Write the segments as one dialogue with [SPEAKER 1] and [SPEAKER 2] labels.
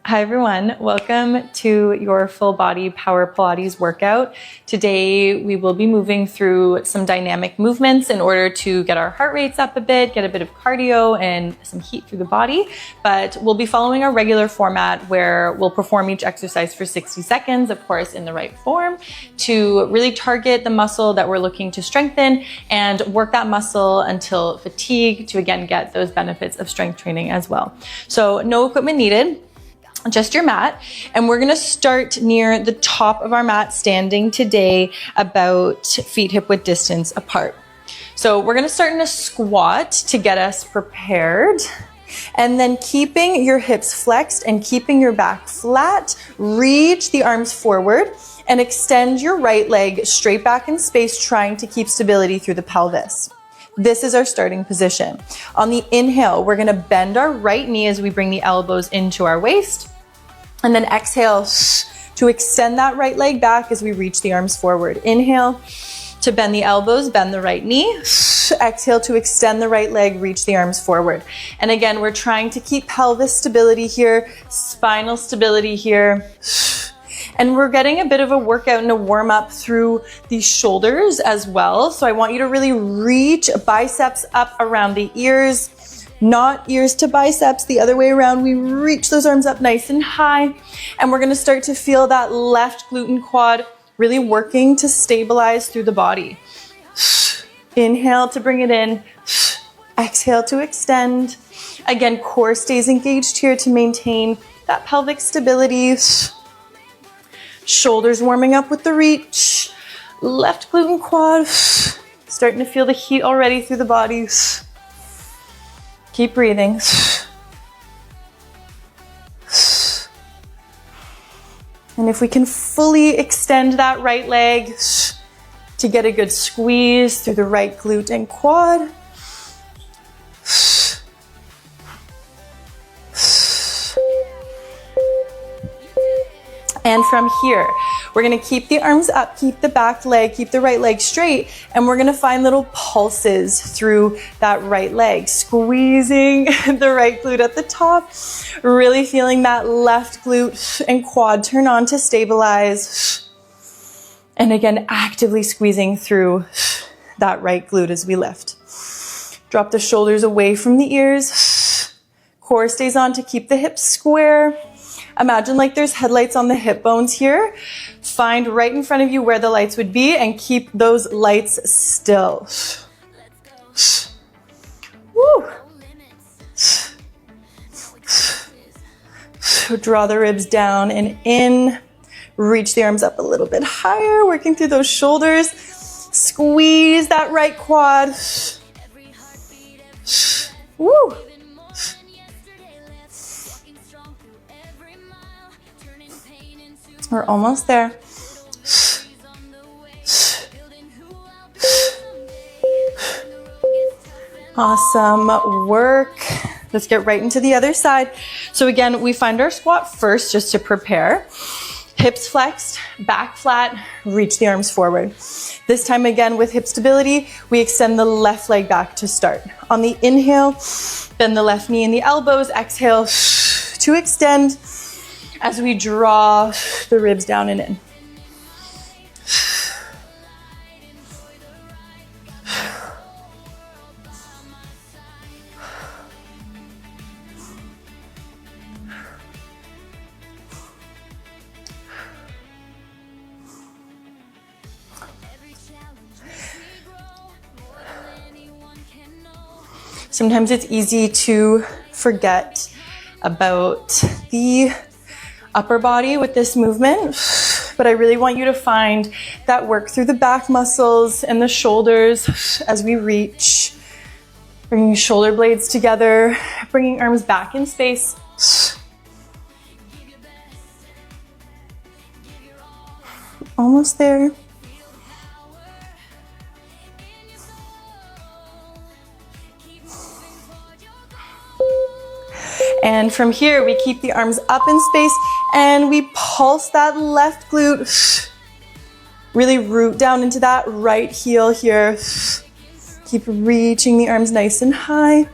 [SPEAKER 1] Hi everyone, welcome to your full body power Pilates workout. Today we will be moving through some dynamic movements in order to get our heart rates up a bit, get a bit of cardio and some heat through the body. But we'll be following our regular format where we'll perform each exercise for 60 seconds, of course in the right form, to really target the muscle that we're looking to strengthen and work that muscle until fatigue to again get those benefits of strength training as well. So no equipment needed. Just your mat, and we're gonna start near the top of our mat, standing today about feet hip width distance apart. So we're gonna start in a squat to get us prepared, and then keeping your hips flexed and keeping your back flat, reach the arms forward and extend your right leg straight back in space, trying to keep stability through the pelvis. This is our starting position. On the inhale, we're gonna bend our right knee as we bring the elbows into our waist. And then exhale to extend that right leg back as we reach the arms forward. Inhale to bend the elbows, bend the right knee. Exhale to extend the right leg, reach the arms forward. And again, we're trying to keep pelvis stability here, spinal stability here. And we're getting a bit of a workout and a warm up through the shoulders as well. So I want you to really reach biceps up around the ears, not ears to biceps, the other way around. We reach those arms up nice and high. And we're gonna start to feel that left glute and quad really working to stabilize through the body. Inhale to bring it in. Exhale to extend. Again, core stays engaged here to maintain that pelvic stability. Shoulders warming up with the reach. Left glute and quad. Starting to feel the heat already through the body. Keep breathing. And if we can fully extend that right leg to get a good squeeze through the right glute and quad. And from here, we're gonna keep the arms up, keep the back leg, keep the right leg straight, and we're gonna find little pulses through that right leg, squeezing the right glute at the top, really feeling that left glute and quad turn on to stabilize. And again, actively squeezing through that right glute as we lift. Drop the shoulders away from the ears. Core stays on to keep the hips square. Imagine like there's headlights on the hip bones here. Find right in front of you where the lights would be and keep those lights still. Woo. Draw the ribs down and in. Reach the arms up a little bit higher, working through those shoulders. Squeeze that right quad. Woo. We're almost there. Awesome work. Let's get right into the other side. So again, we find our squat first just to prepare. Hips flexed, back flat, reach the arms forward. This time again with hip stability, we extend the left leg back to start. On the inhale, bend the left knee and the elbows. Exhale to extend as we draw the ribs down and in. Sometimes it's easy to forget about the upper body with this movement, but I really want you to find that work through the back muscles and the shoulders as we reach, bringing shoulder blades together, bringing arms back in space. Almost there. And from here, we keep the arms up in space and we pulse that left glute. Really root down into that right heel here. Keep reaching the arms nice and high.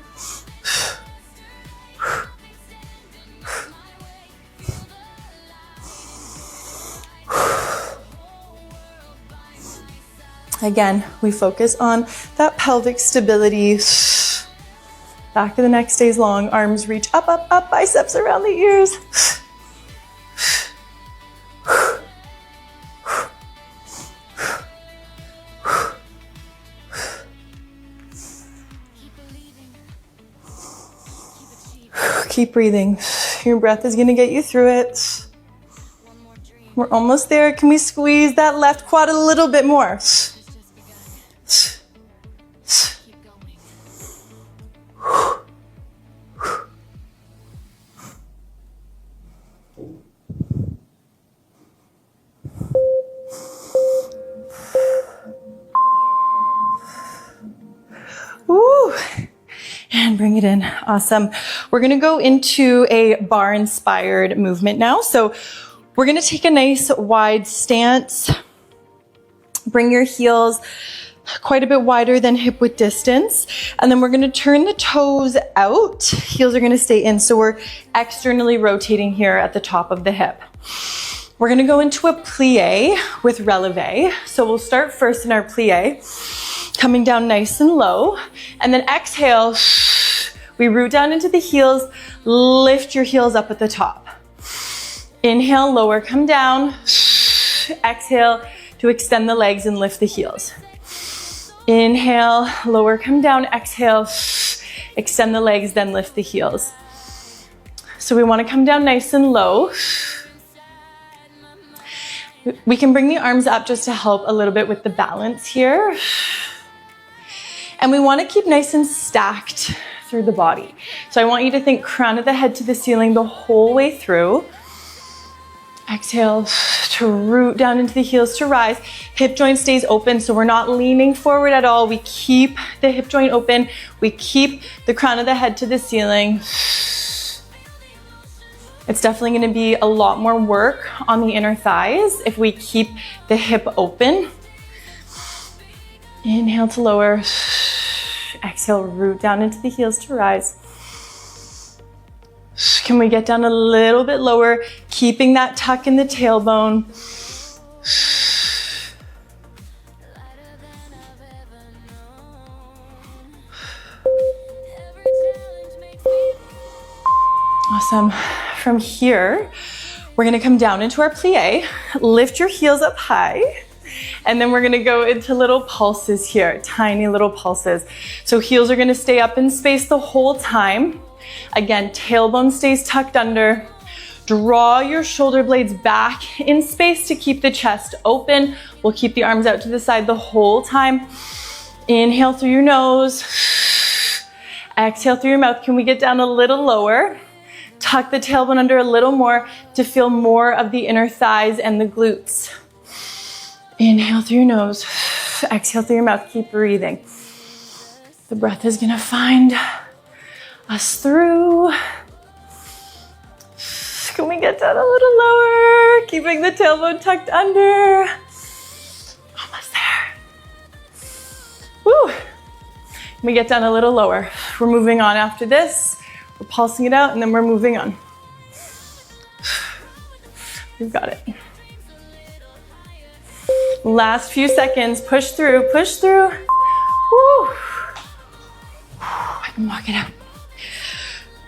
[SPEAKER 1] Again, we focus on that pelvic stability. Back of the neck stays long, arms reach up, up, up, biceps around the ears. Keep breathing. Your breath is gonna get you through it. We're almost there. Can we squeeze that left quad a little bit more? Woo. And bring it in. Awesome. We're going to go into a bar inspired movement now. So we're going to take a nice wide stance. Bring your heels quite a bit wider than hip width distance. And then we're going to turn the toes out. Heels are going to stay in. So we're externally rotating here at the top of the hip. We're going to go into a plie with releve. So we'll start first in our plie, coming down nice and low. And then exhale, we root down into the heels, lift your heels up at the top. Inhale, lower, come down. Exhale to extend the legs and lift the heels. Inhale, lower, come down. Exhale, extend the legs, then lift the heels. So we want to come down nice and low. We can bring the arms up just to help a little bit with the balance here. And we want to keep nice and stacked through the body. So I want you to think crown of the head to the ceiling the whole way through. Exhale to root down into the heels to rise. Hip joint stays open, so we're not leaning forward at all. We keep the hip joint open. We keep the crown of the head to the ceiling. It's definitely going to be a lot more work on the inner thighs if we keep the hip open. Inhale to lower. Exhale, root down into the heels to rise. Can we get down a little bit lower, keeping that tuck in the tailbone? Awesome. From here, we're going to come down into our plie, lift your heels up high, and then we're going to go into little pulses here, tiny little pulses. So heels are going to stay up in space the whole time. Again, tailbone stays tucked under. Draw your shoulder blades back in space to keep the chest open. We'll keep the arms out to the side the whole time. Inhale through your nose. Exhale through your mouth. Can we get down a little lower? Tuck the tailbone under a little more to feel more of the inner thighs and the glutes. Inhale through your nose. Exhale through your mouth. Keep breathing. The breath is going to find us through. Can we get down a little lower? Keeping the tailbone tucked under. Almost there. Woo. Can we get down a little lower? We're moving on after this. We're pulsing it out and then we're moving on. We've got it. Last few seconds. Push through, push through. Woo. I can walk it out.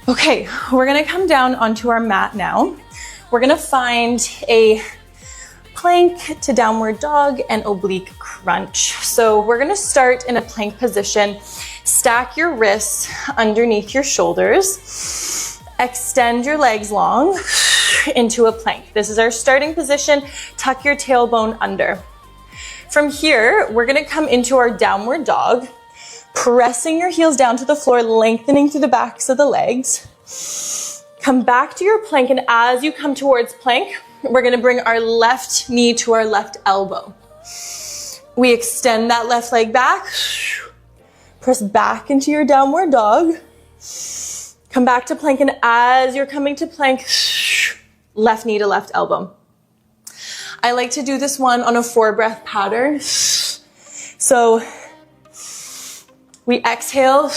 [SPEAKER 1] Okay, we're gonna come down onto our mat now. We're gonna find a plank to downward dog and oblique crunch. So we're gonna start in a plank position. Stack your wrists underneath your shoulders. Extend your legs long into a plank. This is our starting position. Tuck your tailbone under. From here, we're gonna come into our downward dog, pressing your heels down to the floor, lengthening through the backs of the legs. Come back to your plank, and as you come towards plank, we're gonna bring our left knee to our left elbow. We extend that left leg back. Press back into your downward dog. Come back to plank, and as you're coming to plank, left knee to left elbow. I like to do this one on a 4-breath pattern. So we exhale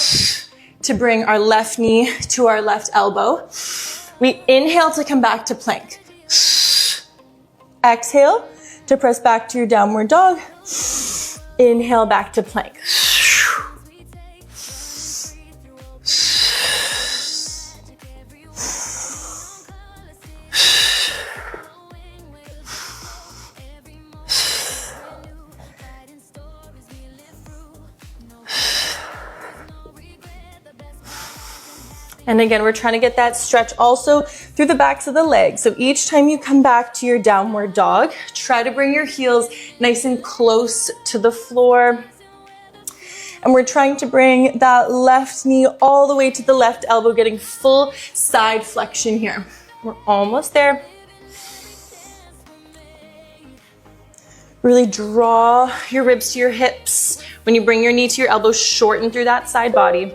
[SPEAKER 1] to bring our left knee to our left elbow. We inhale to come back to plank. Exhale to press back to your downward dog. Inhale back to plank. And again, we're trying to get that stretch also through the backs of the legs. So each time you come back to your downward dog, try to bring your heels nice and close to the floor. And we're trying to bring that left knee all the way to the left elbow, getting full side flexion here. We're almost there. Really draw your ribs to your hips. When you bring your knee to your elbow, shorten through that side body.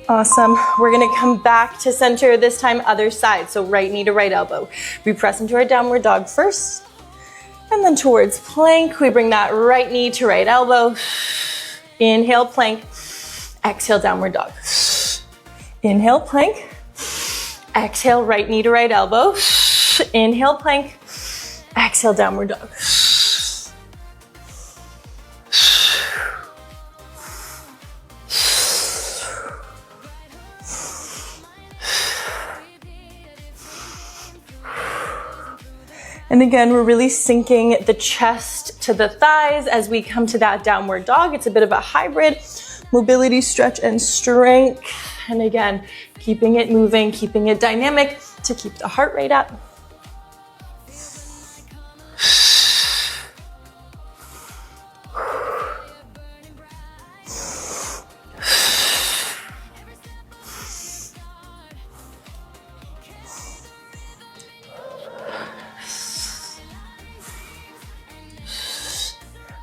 [SPEAKER 1] Awesome. We're gonna come back to center, this time other side. So right knee to right elbow. We press into our downward dog first, and then towards plank, we bring that right knee to right elbow. Inhale, plank. Exhale, downward dog. Inhale, plank. Exhale, right knee to right elbow. Inhale, plank. Exhale, downward dog. And again, we're really sinking the chest to the thighs as we come to that downward dog. It's a bit of a hybrid, mobility, stretch, and strength. And again, keeping it moving, keeping it dynamic to keep the heart rate up.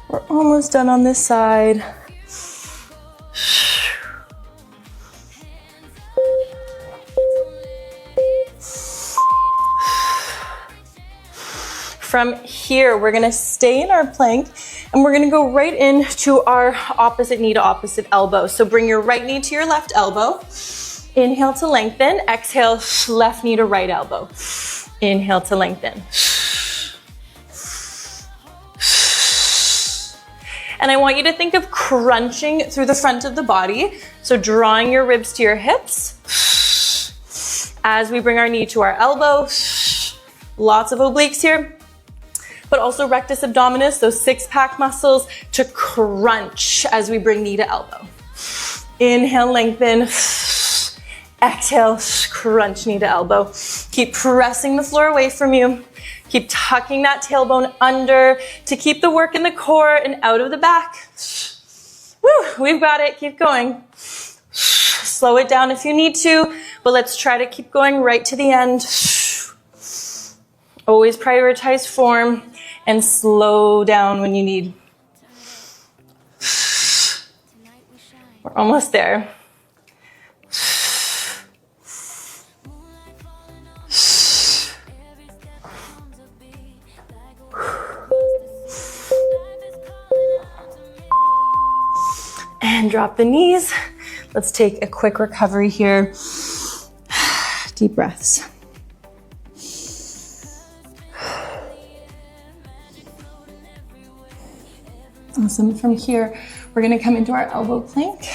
[SPEAKER 1] We're almost done on this side. From here, we're gonna stay in our plank and we're gonna go right into our opposite knee to opposite elbow. So bring your right knee to your left elbow. Inhale to lengthen. Exhale, left knee to right elbow. Inhale to lengthen. And I want you to think of crunching through the front of the body. So drawing your ribs to your hips as we bring our knee to our elbow. Lots of obliques here, but also rectus abdominis, those six-pack muscles to crunch as we bring knee to elbow. Inhale, lengthen. Exhale, crunch knee to elbow. Keep pressing the floor away from you. Keep tucking that tailbone under to keep the work in the core and out of the back. Woo, we've got it. Keep going. Slow it down if you need to, but let's try to keep going right to the end. Always prioritize form and slow down when you need. We're almost there. And drop the knees. Let's take a quick recovery here. Deep breaths. Awesome. From here, we're gonna come into our elbow plank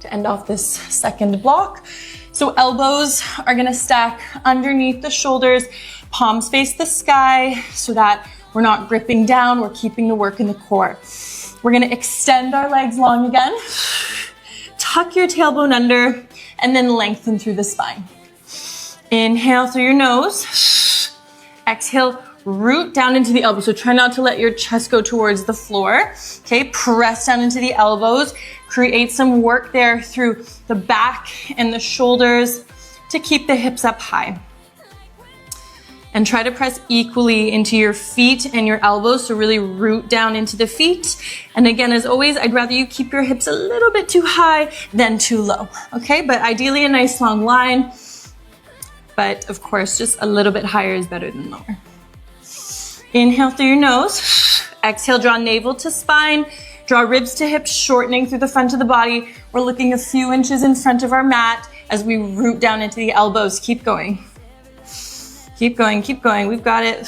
[SPEAKER 1] to end off this second block. So elbows are gonna stack underneath the shoulders, palms face the sky so that we're not gripping down, we're keeping the work in the core. We're gonna extend our legs long again, tuck your tailbone under, and then lengthen through the spine. Inhale through your nose, exhale, root down into the elbow. So try not to let your chest go towards the floor. Okay, press down into the elbows, create some work there through the back and the shoulders to keep the hips up high. And try to press equally into your feet and your elbows, so really root down into the feet. And again, as always, I'd rather you keep your hips a little bit too high than too low, okay? But ideally a nice long line, but of course, just a little bit higher is better than lower. Inhale through your nose, exhale, draw navel to spine, draw ribs to hips, shortening through the front of the body. We're looking a few inches in front of our mat as we root down into the elbows. Keep going. Keep going, keep going. We've got it.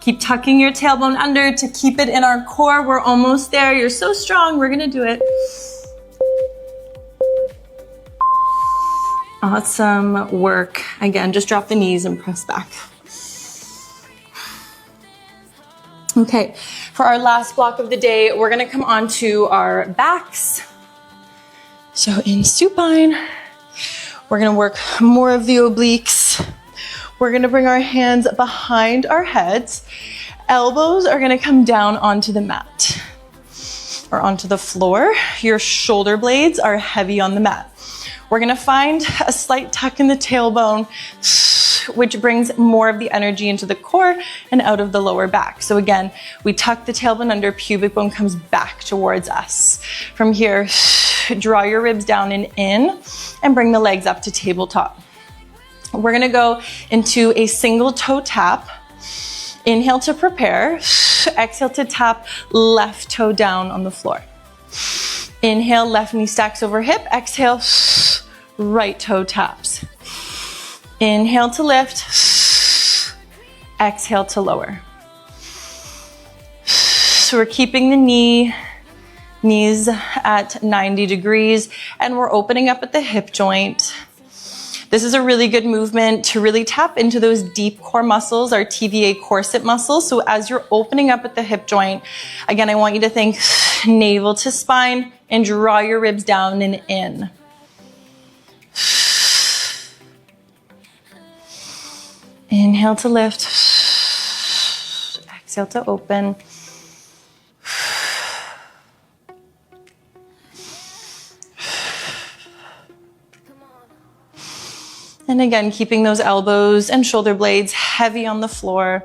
[SPEAKER 1] Keep tucking your tailbone under to keep it in our core. We're almost there. You're so strong. We're gonna do it. Awesome work. Again, just drop the knees and press back. Okay, for our last block of the day, we're gonna come onto our backs. So in supine, we're gonna work more of the obliques. We're gonna bring our hands behind our heads. Elbows are gonna come down onto the mat or onto the floor. Your shoulder blades are heavy on the mat. We're gonna find a slight tuck in the tailbone, which brings more of the energy into the core and out of the lower back. So again, we tuck the tailbone under, pubic bone comes back towards us. From here, draw your ribs down and in, and bring the legs up to tabletop. We're gonna go into a single toe tap. Inhale to prepare, exhale to tap left toe down on the floor. Inhale, left knee stacks over hip, exhale, right toe taps. Inhale to lift, exhale to lower. So we're keeping the knees at 90 degrees, and we're opening up at the hip joint. This is a really good movement to really tap into those deep core muscles, our TVA corset muscles. So as you're opening up at the hip joint, again, I want you to think navel to spine and draw your ribs down and in. Inhale to lift, exhale to open. And again, keeping those elbows and shoulder blades heavy on the floor.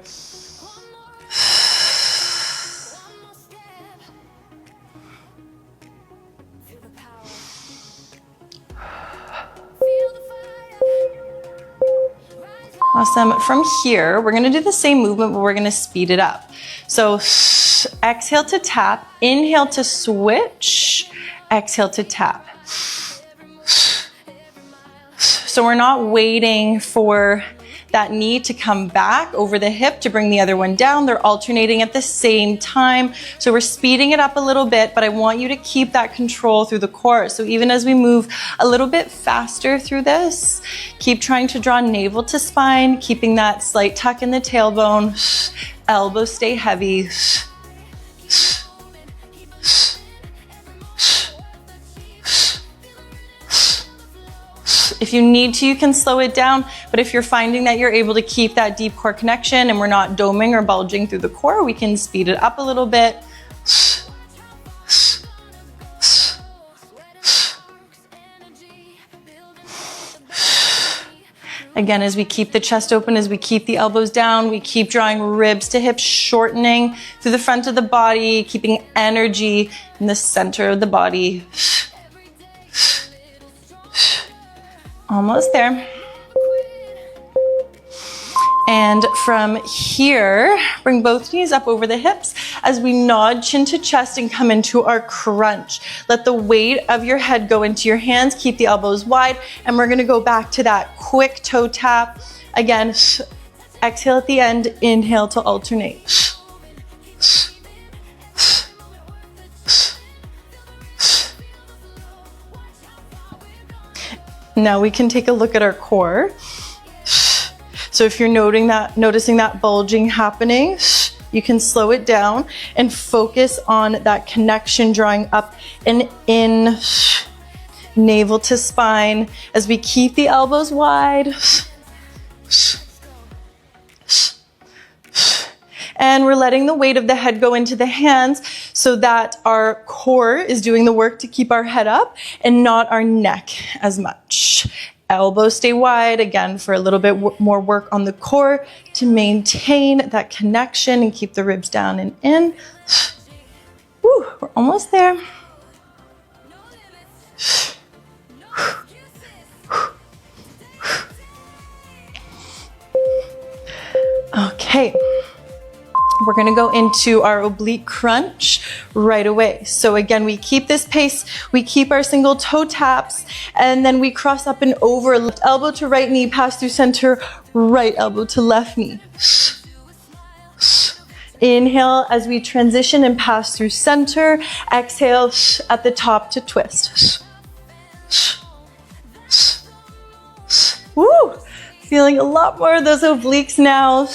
[SPEAKER 1] Awesome. From here, we're gonna do the same movement, but we're gonna speed it up. So exhale to tap, inhale to switch, exhale to tap. So we're not waiting for that knee to come back over the hip to bring the other one down. They're alternating at the same time. So we're speeding it up a little bit, but I want you to keep that control through the core. So even as we move a little bit faster through this, keep trying to draw navel to spine, keeping that slight tuck in the tailbone. Elbows stay heavy. If you need to, you can slow it down, but if you're finding that you're able to keep that deep core connection and we're not doming or bulging through the core, we can speed it up a little bit. Again, as we keep the chest open, as we keep the elbows down, we keep drawing ribs to hips, shortening through the front of the body, keeping energy in the center of the body. Almost there. And from here, bring both knees up over the hips as we nod chin to chest and come into our crunch. Let the weight of your head go into your hands, keep the elbows wide, and we're gonna go back to that quick toe tap. Again, exhale at the end, inhale to alternate. Now we can take a look at our core. So if you're noticing that bulging happening, you can slow it down and focus on that connection, drawing up and in, navel to spine, as we keep the elbows wide. And we're letting the weight of the head go into the hands so that our core is doing the work to keep our head up and not our neck as much. Elbows stay wide, again, for a little bit more work on the core to maintain that connection and keep the ribs down and in. Woo, we're almost there. Okay. We're gonna go into our oblique crunch right away. So again, we keep this pace, we keep our single toe taps, and then we cross up and over, left elbow to right knee, pass through center, right elbow to left knee. Inhale as we transition and pass through center. Exhale at the top to twist. Woo! Feeling a lot more of those obliques now.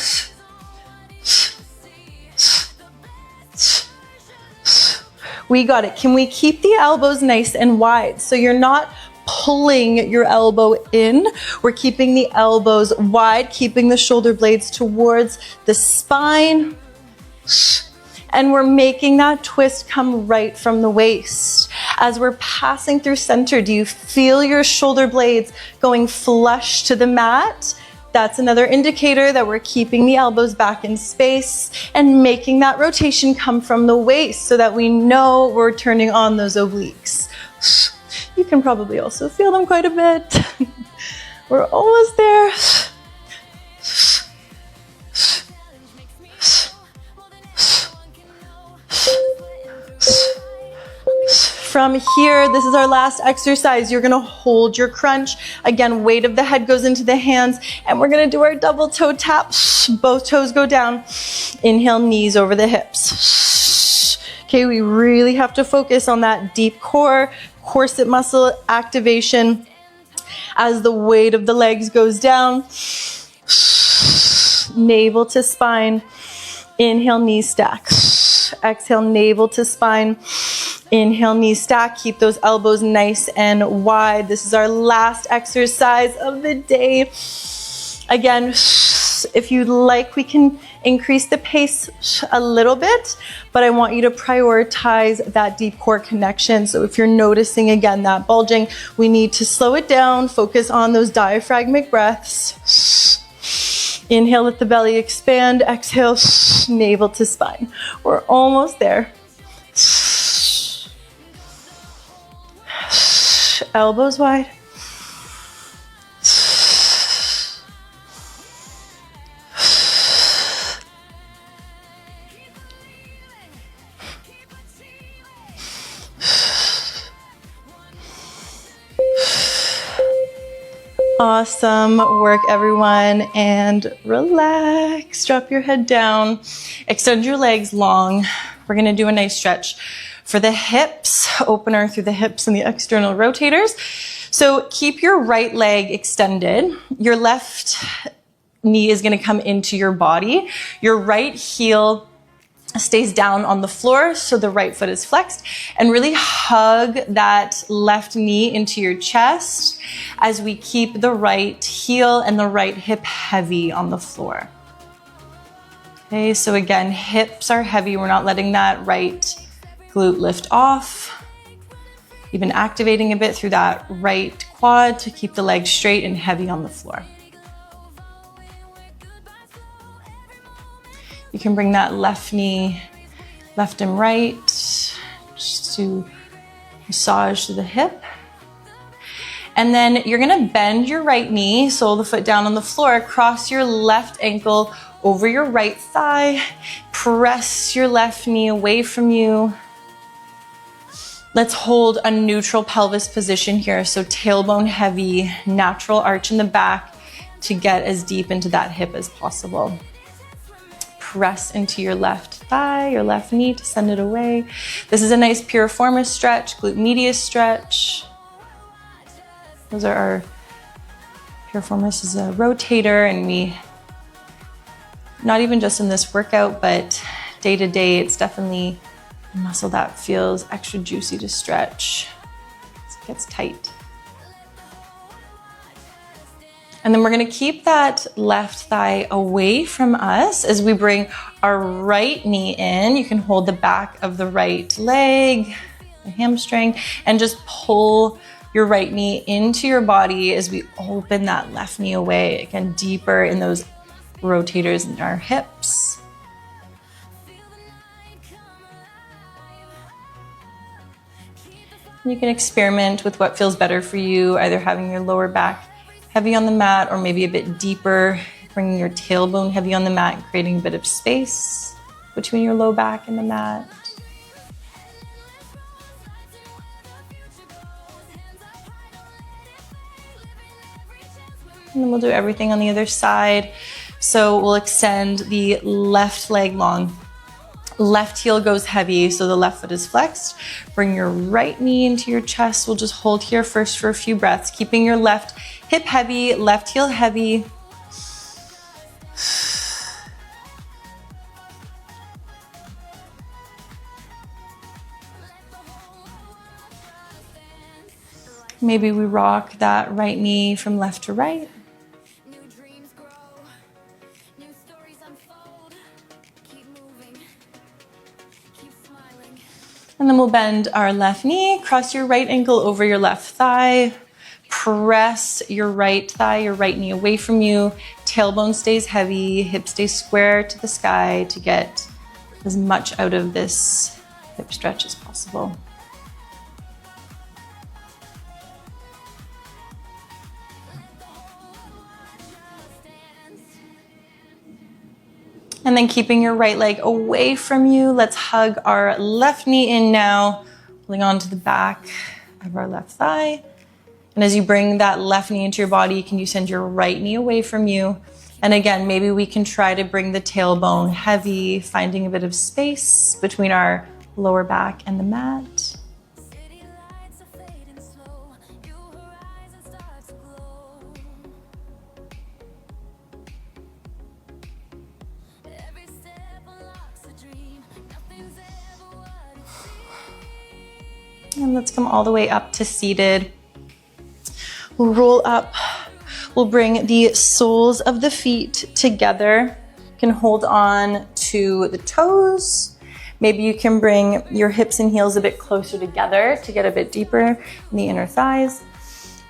[SPEAKER 1] We got it. Can we keep the elbows nice and wide? So you're not pulling your elbow in. We're keeping the elbows wide, keeping the shoulder blades towards the spine. And we're making that twist come right from the waist. As we're passing through center, do you feel your shoulder blades going flush to the mat? That's another indicator that we're keeping the elbows back in space and making that rotation come from the waist so that we know we're turning on those obliques. You can probably also feel them quite a bit. We're almost there. From here, this is our last exercise. You're gonna hold your crunch. Again, weight of the head goes into the hands, and we're gonna do our double toe tap. Both toes go down. Inhale, knees over the hips. Okay, we really have to focus on that deep core, corset muscle activation as the weight of the legs goes down. Navel to spine. Inhale, knees stack. Exhale, navel to spine. Inhale, knees stack. Keep those elbows nice and wide. This is our last exercise of the day. Again, if you'd like, we can increase the pace a little bit, but I want you to prioritize that deep core connection. So if you're noticing, again, that bulging, we need to slow it down, focus on those diaphragmatic breaths. Inhale, let the belly expand. Exhale, navel to spine. We're almost there. Elbows wide. Awesome work, everyone, and relax. Drop your head down. Extend your legs long. We're gonna do a nice stretch for the hips, opener through the hips and the external rotators. So keep your right leg extended. Your left knee is gonna come into your body. Your right heel stays down on the floor, so the right foot is flexed, and really hug that left knee into your chest as we keep the right heel and the right hip heavy on the floor. Okay, so again, hips are heavy. We're not letting that right glute lift off. Even activating a bit through that right quad to keep the legs straight and heavy on the floor. You can bring that left knee left and right just to massage to the hip. And then you're gonna bend your right knee, sole the foot down on the floor, cross your left ankle over your right thigh, press your left knee away from you. Let's hold a neutral pelvis position here. So tailbone heavy, natural arch in the back to get as deep into that hip as possible. Press into your left thigh, your left knee to send it away. This is a nice piriformis stretch, glute medius stretch. Those are our, piriformis is a rotator, and we, not even just in this workout, but day to day, it's definitely a muscle that feels extra juicy to stretch. It gets tight. And then we're gonna keep that left thigh away from us as we bring our right knee in. You can hold the back of the right leg, the hamstring, and just pull your right knee into your body as we open that left knee away, again, deeper in those rotators in our hips. You can experiment with what feels better for you, either having your lower back heavy on the mat or maybe a bit deeper, bringing your tailbone heavy on the mat and creating a bit of space between your low back and the mat. And then we'll do everything on the other side. So we'll extend the left leg long, Left heel goes heavy, so the left foot is flexed. Bring your right knee into your chest. We'll just hold here first for a few breaths, keeping your left hip heavy, left heel heavy. Maybe we rock that right knee from left to right. And then we'll bend our left knee, cross your right ankle over your left thigh, press your right thigh, your right knee away from you, tailbone stays heavy, hip stays square to the sky to get as much out of this hip stretch as possible. And then keeping your right leg away from you, let's hug our left knee in now, holding on to the back of our left thigh. And as you bring that left knee into your body, can you send your right knee away from you? And again, maybe we can try to bring the tailbone heavy, finding a bit of space between our lower back and the mat. And let's come all the way up to seated. We'll roll up. We'll bring the soles of the feet together. You can hold on to the toes. Maybe you can bring your hips and heels a bit closer together to get a bit deeper in the inner thighs.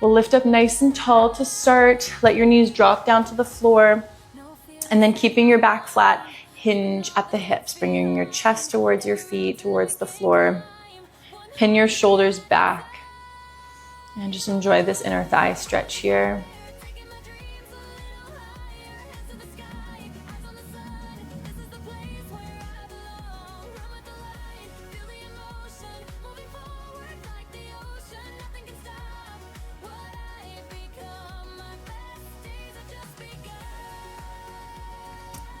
[SPEAKER 1] We'll lift up nice and tall to start. Let your knees drop down to the floor. And then keeping your back flat, hinge at the hips, bringing your chest towards your feet, towards the floor. Pin your shoulders back and just enjoy this inner thigh stretch here.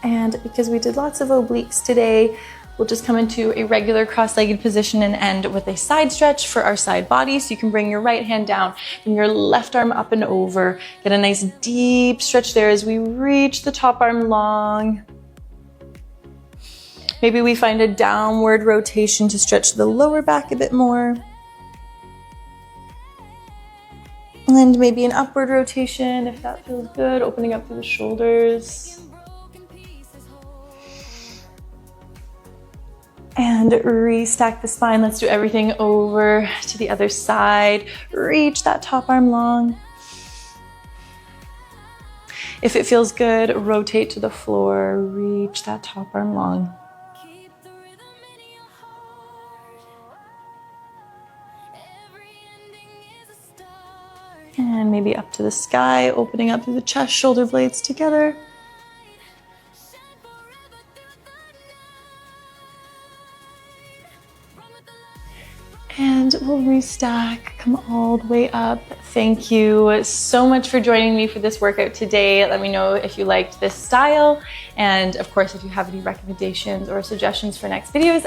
[SPEAKER 1] And because we did lots of obliques today, we'll just come into a regular cross-legged position and end with a side stretch for our side body. So you can bring your right hand down, bring your left arm up and over. Get a nice deep stretch there as we reach the top arm long. Maybe we find a downward rotation to stretch the lower back a bit more. And maybe an upward rotation if that feels good, opening up through the shoulders. And restack the spine. Let's do everything over to the other side. Reach that top arm long. If it feels good, rotate to the floor. Reach that top arm long. And maybe up to the sky, opening up through the chest, shoulder blades together. And we'll restack, come all the way up. Thank you so much for joining me for this workout today. Let me know if you liked this style. And of course, if you have any recommendations or suggestions for next videos,